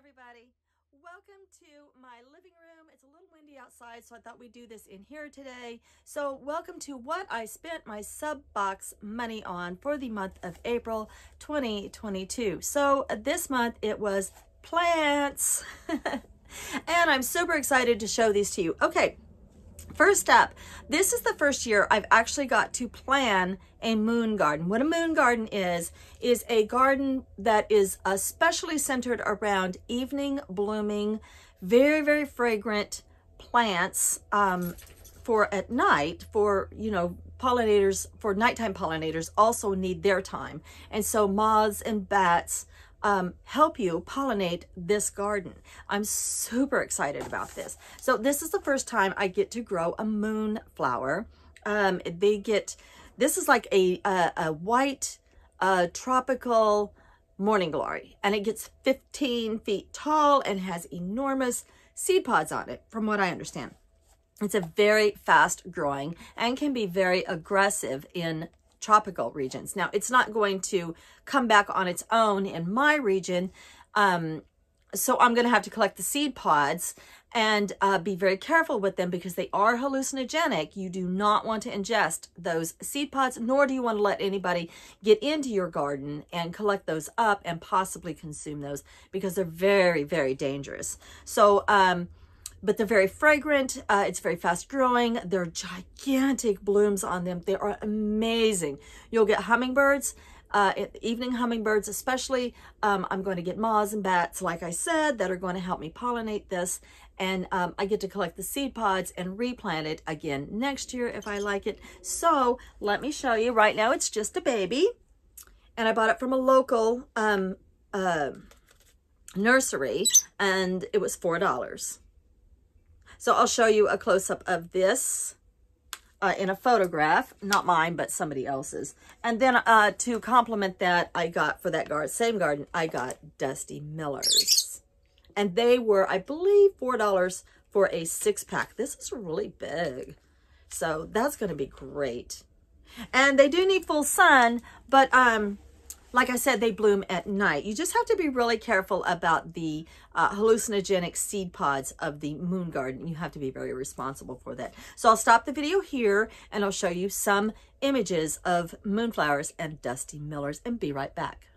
everybody. Welcome to my living room. It's a little windy outside, so I thought we'd do this in here today. So welcome to what I spent my sub box money on for the month of April 2022. So this month it was plants. And I'm super excited to show these to you. Okay, first up, this is the first year I've actually got to plan a moon garden. What a moon garden is a garden that is especially centered around evening blooming, very, very fragrant plants for at night, for, you know, pollinators, for nighttime pollinators also need their time. And so moths and bats help you pollinate this garden. I'm super excited about this. So this is the first time I get to grow a moonflower. This is like a white tropical morning glory, and it gets 15 feet tall and has enormous seed pods on it, from what I understand. It's a very fast growing and can be very aggressive in tropical regions. Now, it's not going to come back on its own in my region, so I'm going to have to collect the seed pods and be very careful with them because they are hallucinogenic. You do not want to ingest those seed pods, nor do you want to let anybody get into your garden and collect those up and possibly consume those because they're very, very dangerous. So, but they're very fragrant. It's very fast growing. They're gigantic blooms on them. They are amazing. You'll get hummingbirds, evening hummingbirds especially. I'm going to get moths and bats, like I said, that are going to help me pollinate this. And I get to collect the seed pods and replant it again next year if I like it. So let me show you. Right now it's just a baby. And I bought it from a local nursery, and it was $4. So I'll show you a close-up of this in a photograph, not mine, but somebody else's. And then to complement that, I got, for that same garden, I got Dusty Millers. And they were, I believe, $4 for a 6-pack. This is really big. So that's going to be great. And they do need full sun, but like I said, they bloom at night. You just have to be really careful about the hallucinogenic seed pods of the moon garden. You have to be very responsible for that. So I'll stop the video here and I'll show you some images of moonflowers and Dusty Millers and be right back.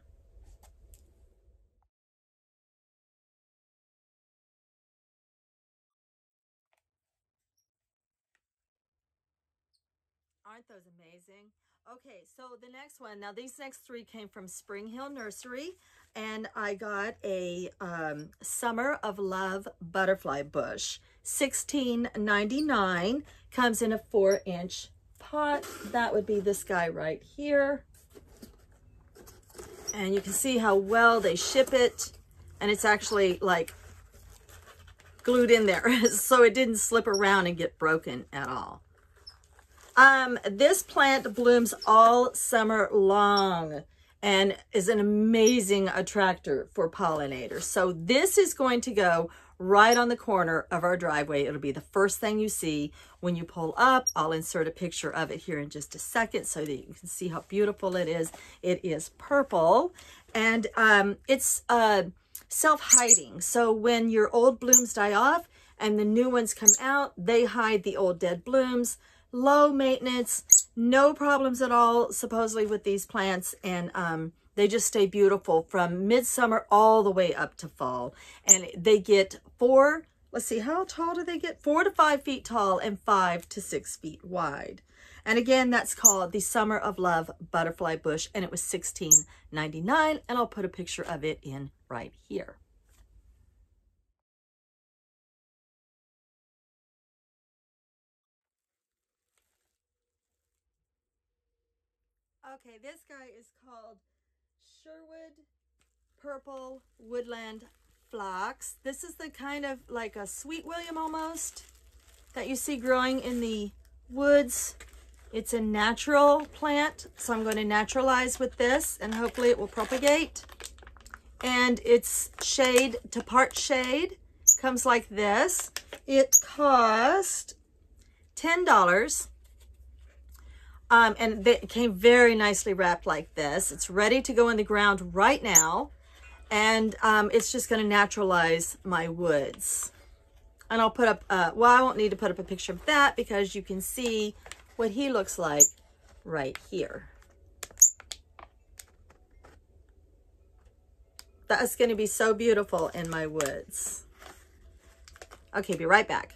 Aren't those amazing? Okay, so the next one, now these next three came from Spring Hill Nursery, and I got a Summer of Love butterfly bush, $16.99, comes in a 4-inch pot. That would be this guy right here. And you can see how well they ship it, and it's actually like glued in there, so it didn't slip around and get broken at all. This plant blooms all summer long and is an amazing attractor for pollinators. So this is going to go right on the corner of our driveway. It'll be the first thing you see when you pull up. I'll insert a picture of it here in just a second so that you can see how beautiful it is. It is purple, and it's self-hiding. So when your old blooms die off and the new ones come out, they hide the old dead blooms. Low maintenance, no problems at all, supposedly, with these plants, and they just stay beautiful from midsummer all the way up to fall. And they get let's see, how tall do they get? 4 to 5 feet tall and 5 to 6 feet wide. And again, that's called the Summer of Love butterfly bush, and it was $16.99, and I'll put a picture of it in right here. Okay, this guy is called Sherwood Purple Woodland Phlox. This is the kind of like a Sweet William almost that you see growing in the woods. It's a natural plant, so I'm going to naturalize with this and hopefully it will propagate. And it's shade to part shade. Comes like this. It cost $10. And it came very nicely wrapped like this. It's ready to go in the ground right now. And it's just going to naturalize my woods. And I'll put up, well, I won't need to put up a picture of that because you can see what he looks like right here. That's going to be so beautiful in my woods. Okay, be right back.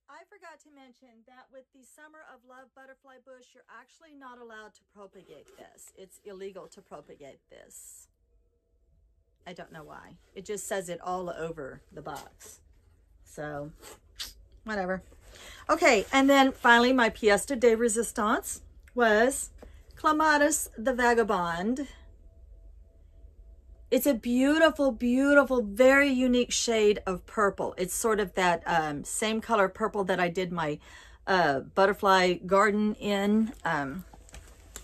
I forgot to mention that with the Summer of Love butterfly bush, you're actually not allowed to propagate this. It's illegal to propagate this. I don't know why. It just says it all over the box. So, whatever. Okay, and then finally my pièce de résistance was Clematis the Vagabond. It's a beautiful, beautiful, very unique shade of purple. It's sort of that same color purple that I did my butterfly garden in,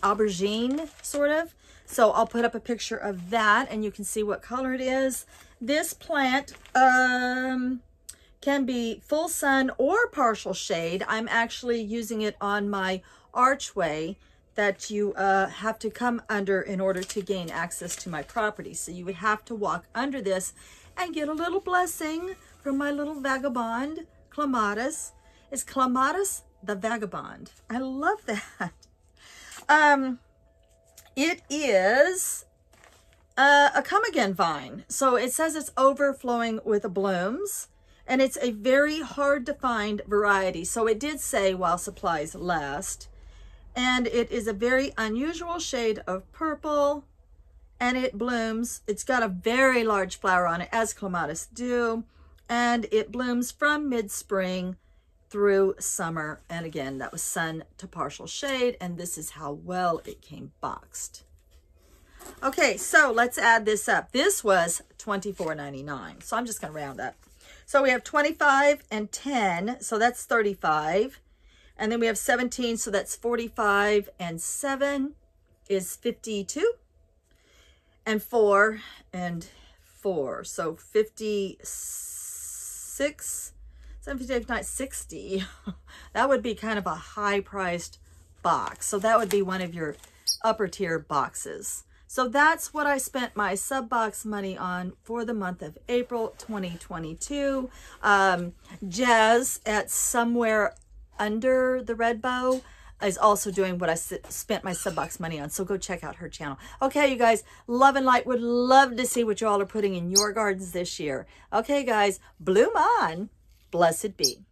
aubergine, sort of. So I'll put up a picture of that and you can see what color it is. This plant can be full sun or partial shade. I'm actually using it on my archway that you have to come under in order to gain access to my property. So you would have to walk under this and get a little blessing from my little vagabond, Clematis. It's Clematis the Vagabond. I love that. It is a come again vine. So it says it's overflowing with blooms, and it's a very hard to find variety. So it did say while supplies last. And it is a very unusual shade of purple, and it blooms. It's got a very large flower on it, as clematis do, and it blooms from mid-spring through summer. And again, that was sun to partial shade, and this is how well it came boxed. Okay, so let's add this up. This was $24.99, so I'm just going to round up. So we have 25 and 10, so that's 35. And then we have 17, so that's 45, and 7 is 52, and 4 and 4, so 56, 7, 60. That would be kind of a high-priced box, so that would be one of your upper-tier boxes. So that's what I spent my sub-box money on for the month of April 2022. Jazz at Somewhere Under the Red Bow is also doing what I spent my sub-box money on. So go check out her channel. Okay, you guys, love and light. Would love to see what you all are putting in your gardens this year. Okay, guys, bloom on. Blessed be.